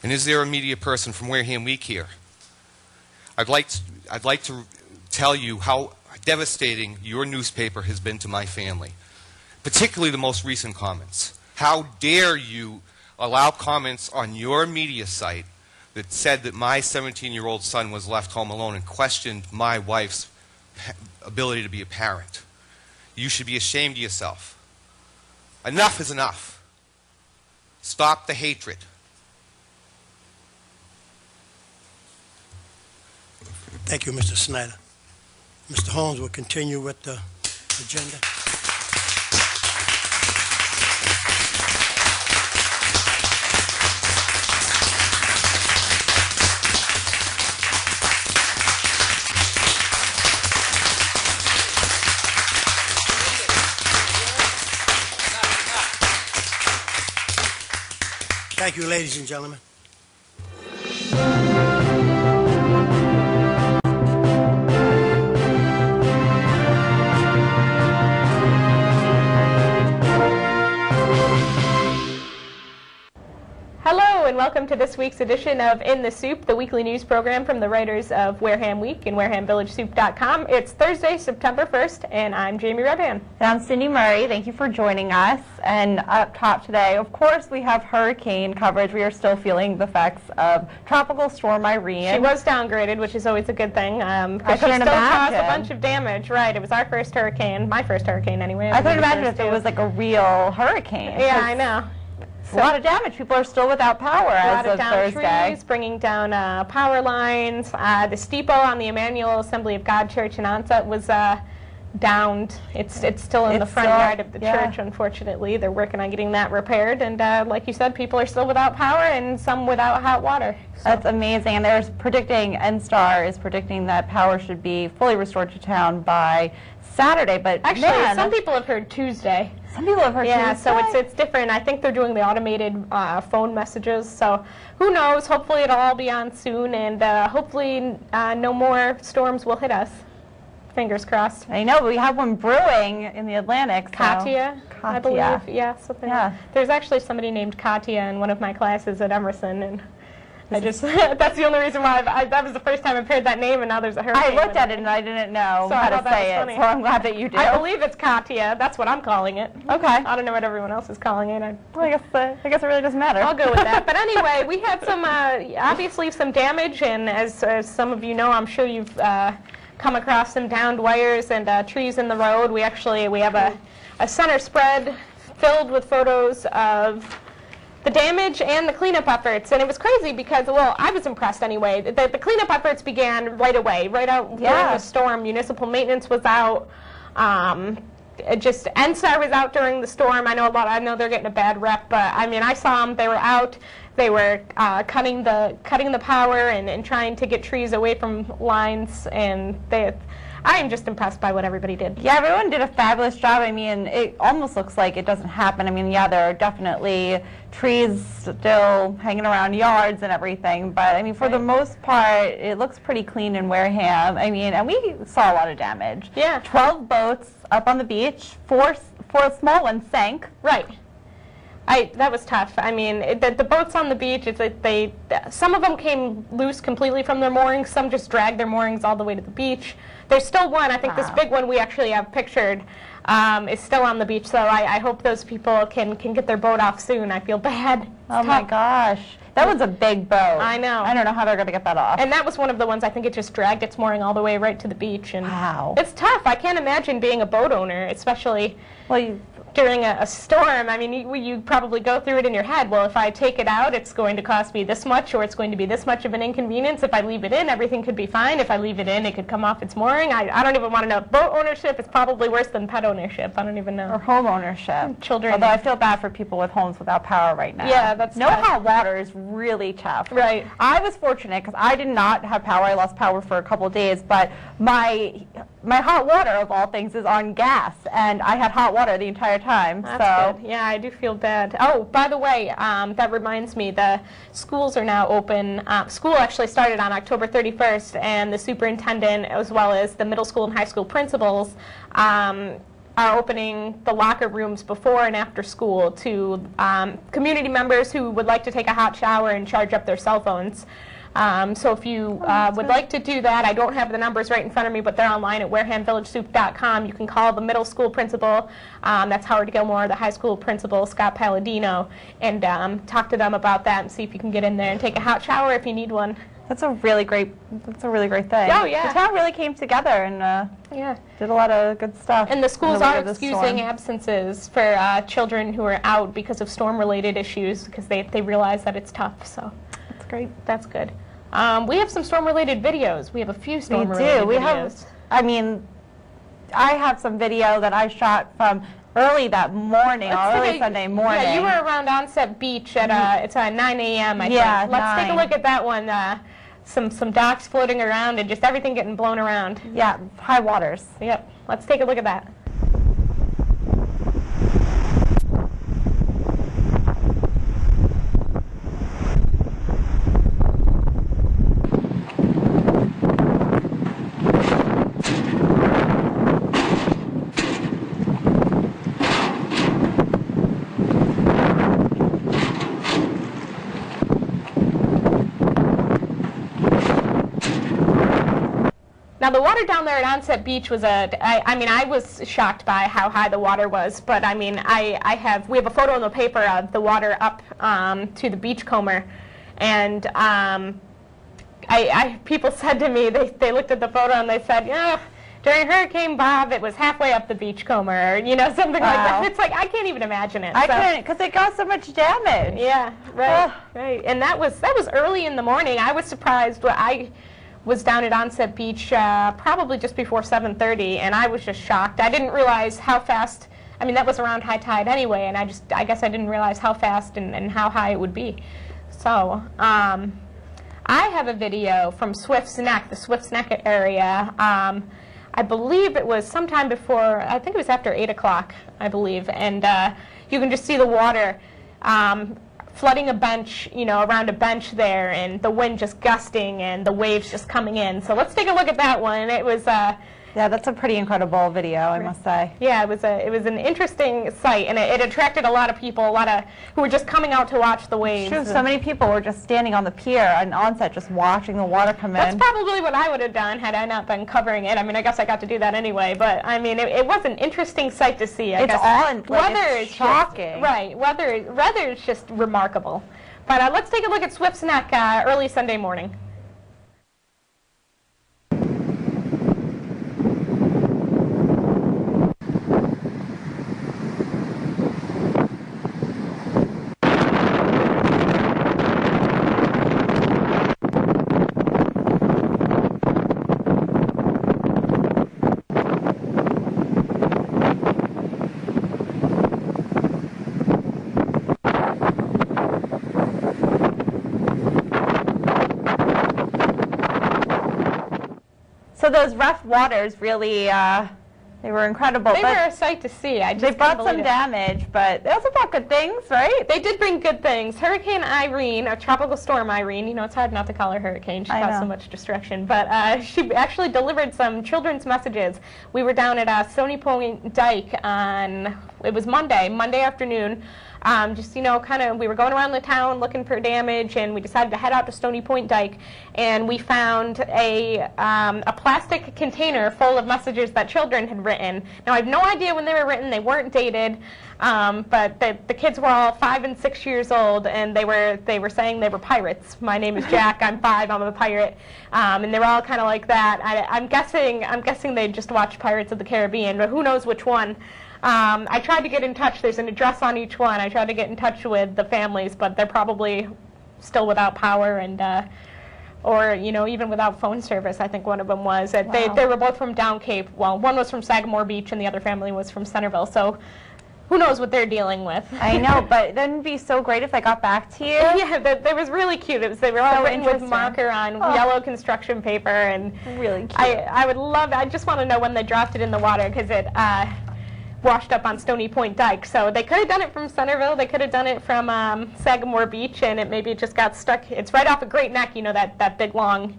And is there a media person from Wareham Week here? I'd like to tell you how devastating your newspaper has been to my family, particularly the most recent comments. How dare you allow comments on your media site that said that my 17-year-old son was left home alone and questioned my wife's ability to be a parent. You should be ashamed of yourself. Enough is enough. Stop the hatred. Thank you, Mr. Snyder. Mr. Holmes will continue with the agenda. Thank you, ladies and gentlemen. Hello and welcome to this week's edition of In the Soup, the weekly news program from the writers of Wareham Week and WarehamVillageSoup.com. It's Thursday, September 1st, and I'm Jamie Redman. And I'm Cindy Murray. Thank you for joining us. And up top today, of course, we have hurricane coverage. We are still feeling the effects of Tropical Storm Irene. She was downgraded, which is always a good thing. I couldn't she still caused imagine. a bunch of damage. Right, it was our first hurricane, my first hurricane anyway. I couldn't imagine if it was like a real hurricane. Yeah, I know. A lot of damage. People are still without power as of Thursday. Trees, bringing down power lines. The steeple on the Emmanuel Assembly of God Church in Onset was downed. It's still in the front yard of the church, unfortunately. They're working on getting that repaired. And like you said, people are still without power and some without hot water. So. That's amazing. And there's predicting, NSTAR is predicting that power should be fully restored to town by Saturday. But actually, man, some people have heard Tuesday. Some people have heard Tuesday. So it's different. I think they're doing the automated phone messages. So who knows? Hopefully it'll all be on soon, and hopefully no more storms will hit us. Fingers crossed. I know, but we have one brewing in the Atlantic. So. Katya, I believe. Yeah, something. Yeah. There's actually somebody named Katya in one of my classes at Emerson, and I just that's the only reason why that was the first time I've heard that name, and now there's a hurricane. I looked at it and I didn't know so how to say it, so I'm glad that you do. I believe it's Katya. That's what I'm calling it. Okay. I don't know what everyone else is calling it. Well, I guess it really doesn't matter. I'll go with that. But anyway, we had some obviously some damage, and as some of you know, I'm sure you've come across some downed wires and trees in the road. We have a center spread filled with photos of the damage and the cleanup efforts, and it was crazy because, well, I was impressed anyway. The cleanup efforts began right away, right out during the storm. Municipal maintenance was out. Just NSTAR was out during the storm. I know they're getting a bad rep, but I mean, I saw them. They were out. They were cutting the power and trying to get trees away from lines, and I am just impressed by what everybody did. Yeah, everyone did a fabulous job. I mean, it almost looks like it doesn't happen. I mean, yeah, there are definitely trees still hanging around yards and everything, but I mean, for the most part, it looks pretty clean in Wareham. I mean, and we saw a lot of damage. Yeah. 12 boats up on the beach, four small ones sank. Right. That was tough. I mean, the boats on the beach, it's like some of them came loose completely from their moorings. Some just dragged their moorings all the way to the beach. There's still one. I think this big one we actually have pictured is still on the beach. So I hope those people can get their boat off soon. I feel bad. Oh my gosh. That was a big boat. I know. I don't know how they're going to get that off. And that was one of the ones, I think it just dragged its mooring all the way right to the beach. And wow. It's tough. I can't imagine being a boat owner, especially during a storm. I mean, you probably go through it in your head. Well, if I take it out, it's going to cost me this much, or it's going to be this much of an inconvenience. If I leave it in, everything could be fine. If I leave it in, it could come off its mooring. I don't even want to know. Boat ownership is probably worse than pet ownership. I don't even know. Or home ownership. Children. Although I feel bad for people with homes without power right now. Yeah, that's No tough. hot water is really tough. Right. I was fortunate because I did not have power. I lost power for a couple of days, but my hot water, of all things, is on gas, and I had hot water the entire time. That's good. Yeah, I do feel bad. Oh, by the way, that reminds me, the schools are now open. School actually started on October 31st, and the superintendent, as well as the middle school and high school principals, are opening the locker rooms before and after school to community members who would like to take a hot shower and charge up their cell phones. So if you would like to do that, I don't have the numbers right in front of me, but they're online at warehamvillagesoup.com. You can call the middle school principal, that's Howard Gilmore, the high school principal, Scott Palladino, and talk to them about that and see if you can get in there and take a hot shower if you need one. That's a really great thing. Oh, yeah. The town really came together and did a lot of good stuff. And the schools are excusing absences for children who are out because of storm-related issues, because they realize that it's tough. So that's great. That's good. We have some storm-related videos. We have a few storm-related videos. I mean, I have some video that I shot from early that morning, early Sunday morning. Yeah, you were around Onset Beach at it's 9 a.m. I think. Let's take a look at that one. Some docks floating around and just everything getting blown around. Yeah, high waters. Yep. Let's take a look at that. Now, the water down there at Onset Beach was I mean, I was shocked by how high the water was, but I mean, we have a photo in the paper of the water up to the beachcomber, and people said to me, they looked at the photo and they said, yeah, during Hurricane Bob, it was halfway up the beachcomber, or, you know, something like that. It's like, I can't even imagine it. I couldn't, because it got so much damage. Yeah, right, right. And that was early in the morning. I was surprised. I was down at Onset Beach probably just before 7:30, and I was just shocked. I didn't realize how fast. I mean, that was around high tide anyway, and I guess I didn't realize how fast and how high it would be. So I have a video from Swift's Neck, the Swift's Neck area. I believe it was sometime before, I think it was after 8 o'clock, I believe, and you can just see the water flooding a bench, you know, around a bench there, and the wind just gusting and the waves just coming in. So let's take a look at that one. It was yeah, that's a pretty incredible video, I must say. Yeah, it was an interesting sight, and it attracted a lot of people, who were just coming out to watch the waves. True, so many people were just standing on the pier on Onset just watching the water come in. That's probably what I would have done had I not been covering it. I mean, I guess I got to do that anyway, but I mean, it was an interesting sight to see. Weather is shocking. Right, weather is just remarkable. But let's take a look at Swift's Neck early Sunday morning. So those rough waters really, they were incredible. They were a sight to see. They brought some damage, but they also brought good things, right? They did bring good things. Hurricane Irene, or Tropical Storm Irene, you know, it's hard not to call her hurricane. She caused so much destruction. But she actually delivered some children's messages. We were down at Stony Point Dike on, it was Monday afternoon. Just, you know, we were going around the town looking for damage, and we decided to head out to Stony Point Dike, and we found a plastic container full of messages that children had written. Now, I have no idea when they were written. They weren't dated, but the kids were all 5 and 6 years old, and they were saying they were pirates. My name is Jack. I'm 5. I'm a pirate. And they were all kind of like that. I'm guessing they just watched Pirates of the Caribbean, but who knows which one. I tried to get in touch. There's an address on each one. I tried to get in touch with the families, but they're probably still without power and, or, you know, even without phone service. I think one of them was. Wow. They were both from Down Cape. Well, one was from Sagamore Beach and the other family was from Centerville. So who knows what they're dealing with. I know, but then it'd be so great if they got back to you. Yeah, that was really cute. They were all written with marker on yellow construction paper. And really cute. I just want to know when they dropped it in the water, because it washed up on Stony Point Dike. So they could have done it from Centerville. They could have done it from Sagamore Beach, and maybe it just got stuck. It's right off of Great Neck, you know, that big long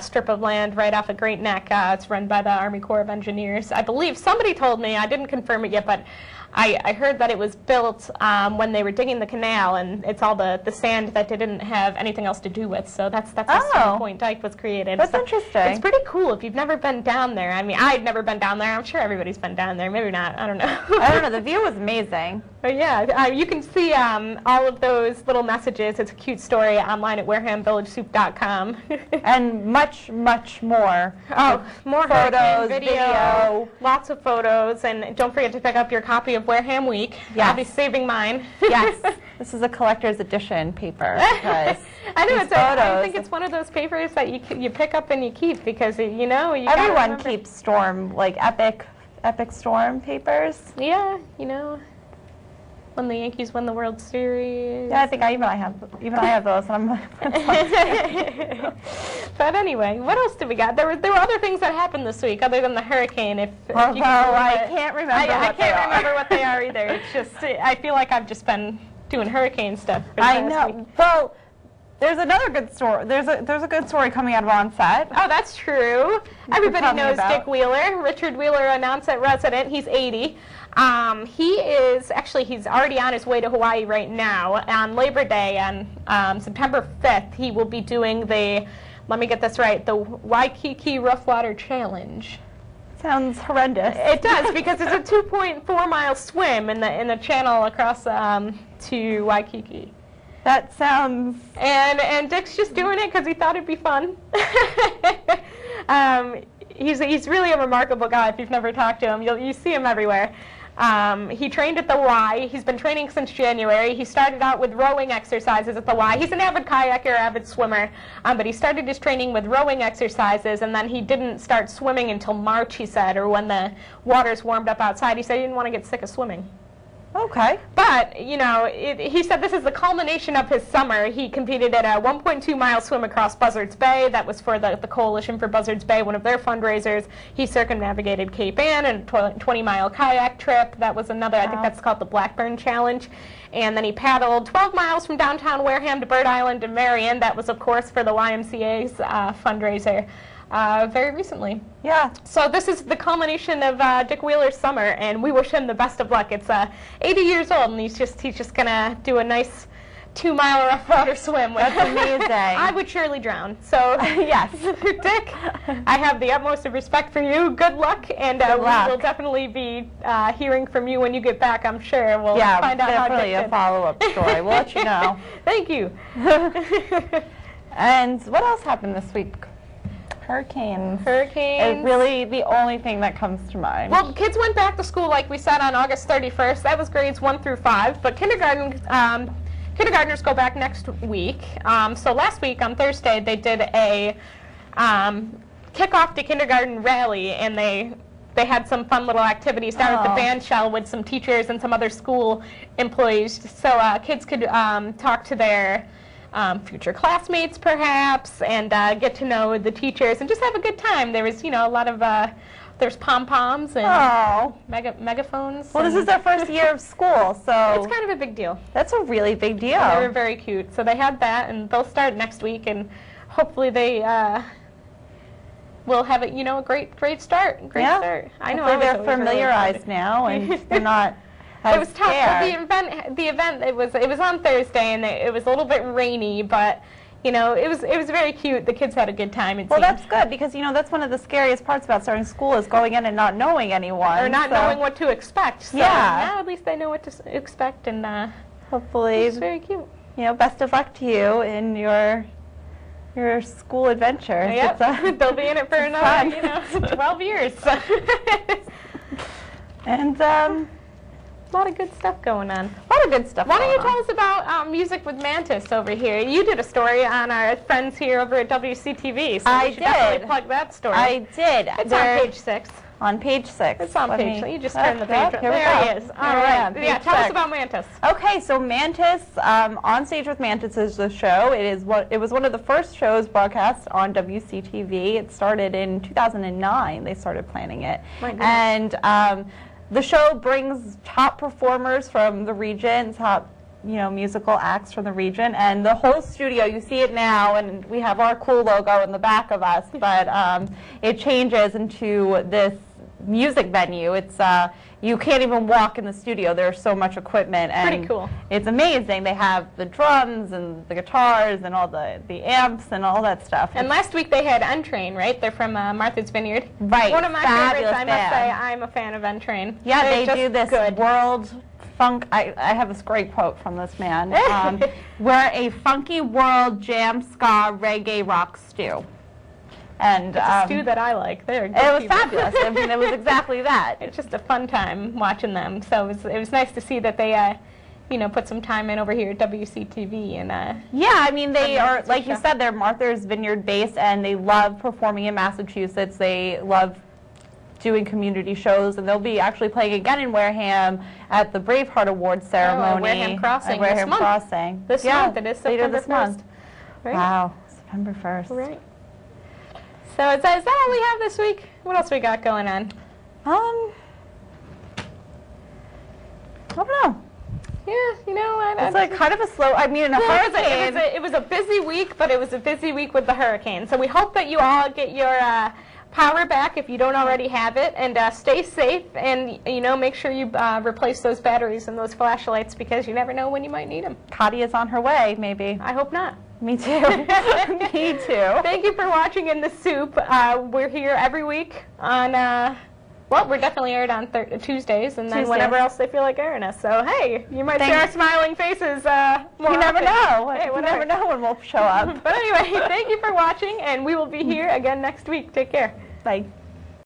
strip of land right off of Great Neck. It's run by the Army Corps of Engineers. I believe somebody told me, I didn't confirm it yet, but I heard that it was built when they were digging the canal, and it's all the sand that they didn't have anything else to do with. So that's how Stone Point Dike was created. That's so interesting. It's pretty cool if you've never been down there. I mean, I'd never been down there. I'm sure everybody's been down there. Maybe not. I don't know. I don't know. The view was amazing. But yeah, you can see all of those little messages. It's a cute story online at WarehamVillageSoup.com. And much, much more. Oh, more photos, video, lots of photos, and don't forget to pick up your copy of Wareham Week. Yes. I'll be saving mine. Yes, this is a collector's edition paper. Because I know, I think photos- it's one of those papers that you pick up and you keep because, you know, you everyone gotta remember. keeps Storm, like epic Storm papers. Yeah, you know, when the Yankees win the World Series. Yeah, I think even I have those. And I'm But anyway, what else did we got? There were other things that happened this week other than the hurricane. If you Although can I believe it. can't remember I what they can't are. remember what they are either. It's just I feel like I've just been doing hurricane stuff. For the I past know. week. Well, there's another good story. There's a good story coming out of Onset. Oh, that's true. Everybody tell me knows about. Dick Wheeler, Richard Wheeler, an Onset resident. He's 80. He's already on his way to Hawaii right now. On Labor Day, on September 5th, he will be doing let me get this right, the Waikiki Rough Water Challenge. Sounds horrendous. It does, because it's a 2.4-mile swim in the channel across to Waikiki. That sounds. And Dick's just doing it because he thought it'd be fun. He's really a remarkable guy. If you've never talked to him, you see him everywhere. He trained at the Y. He's been training since January. He started out with rowing exercises at the Y. He's an avid kayaker, avid swimmer, but he started his training with rowing exercises, and then he didn't start swimming until March, he said, or when the waters warmed up outside. He said he didn't want to get sick of swimming. Okay. But, you know, he said this is the culmination of his summer. He competed at a 1.2-mile swim across Buzzards Bay. That was for the Coalition for Buzzards Bay, one of their fundraisers. He circumnavigated Cape Ann and a 20-mile kayak trip. That was another, I think that's called the Blackburn Challenge. And then he paddled 12 miles from downtown Wareham to Bird Island and Marion. That was, of course, for the YMCA's fundraiser. Very recently. Yeah. So this is the culmination of Dick Wheeler's summer, and we wish him the best of luck. It's 80 years old, and he's just gonna do a nice 2-mile rough water swim. That's amazing. I would surely drown. So Yes. Dick, I have the utmost of respect for you. Good luck, and Good luck. we will definitely be hearing from you when you get back. I'm sure we'll Yeah, find out how Dick definitely a did. follow-up story. We'll let you know. Thank you. And what else happened this week? Hurricanes. Hurricanes. It's really the only thing that comes to mind. Well, kids went back to school, like we said, on August 31st. That was grades 1 through 5. But kindergartners go back next week. So last week on Thursday, they did a kickoff to kindergarten rally, and they had some fun little activities down at the band shell with some teachers and some other school employees, so kids could talk to their future classmates, perhaps, and get to know the teachers and just have a good time. There was, a lot of there's pom-poms and megaphones. Well, this is their first year of school, so It's kind of a big deal. that's a really big deal. And they were very cute. So they had that, and they'll start next week, and hopefully they will have a great start. Yeah. Start. I know. Hopefully I was they're always really familiarized excited. now, and they're not. It was tough. Scared. But the event it was on Thursday, and it was a little bit rainy, but it was very cute. The kids had a good time. Well, that's good, because that's one of the scariest parts about starting school is going in and not knowing anyone. or not so knowing what to expect. So Yeah. now at least they know what to expect, and hopefully, it's very cute. best of luck to you in your school adventures. Yep. It's, They'll be in it for another 12 years. and A lot of good stuff going on. a lot of good stuff. Why don't you going tell us about music with Mantis over here? You did a story on our friends here over at WCTV, so I we should definitely did. plug that story. I did. It's They're on page 6. on page 6. It's on Let page me- 6. You just turn the page up. Here we There go. he is. All Here I right. am, Yeah, page tell us 6. about Mantis. Okay, so Mantis, On Stage with Mantis is the show. It was one of the first shows broadcast on WCTV. It started in 2009. They started planning it. My goodness. And the show brings top performers from the region, top musical acts from the region, and the whole studio, you see it now, and we have our cool logo in the back of us, but it changes into this music venue. It's you can't even walk in the studio. There's so much equipment, and Pretty cool. It's amazing. They have the drums and the guitars and all the amps and all that stuff. And last week they had Untrain, right? They're from Martha's Vineyard. Right. One of my Fabulous favorites, I must band. say. I'm a fan of Untrain. Yeah, They're they just do this good. world funk. I have this great quote from this man. We're a funky world jam, ska, reggae, rock stew. And It's a stew that I like. They're good it was people. fabulous. I mean, it was exactly that. It's just a fun time watching them. So it was nice to see that they, put some time in over here at WCTV. And Yeah, I mean, they are, it's a like you show. said, they're Martha's Vineyard based, and they love performing in Massachusetts. They love doing community shows, and they'll be actually playing again in Wareham at the Braveheart Awards ceremony. Wareham Crossing at Wareham this month. Crossing. This Yeah, month, it is later September this month. 1st. Right? Wow, September 1st. Right. So is that all we have this week? What else we got going on? I don't know. Yeah, It's like kind of a slow, I mean, a Well, hurricane. it was a busy week, but it was a busy week with the hurricane. So we hope that you all get your power back if you don't already have it, and stay safe, and make sure you replace those batteries and those flashlights, because you never know when you might need them. Kadia's on her way, maybe. I hope not. Me too. Me too. Thank you for watching In the Soup. We're here every week on, we're definitely aired on Tuesdays, and then Tuesdays. whenever else they feel like airing us. So, hey, you might see Thanks. our smiling faces more You never often. know. Hey, You whatever. never know when we'll show up. But anyway, thank you for watching, and we will be here again next week. Take care. Bye.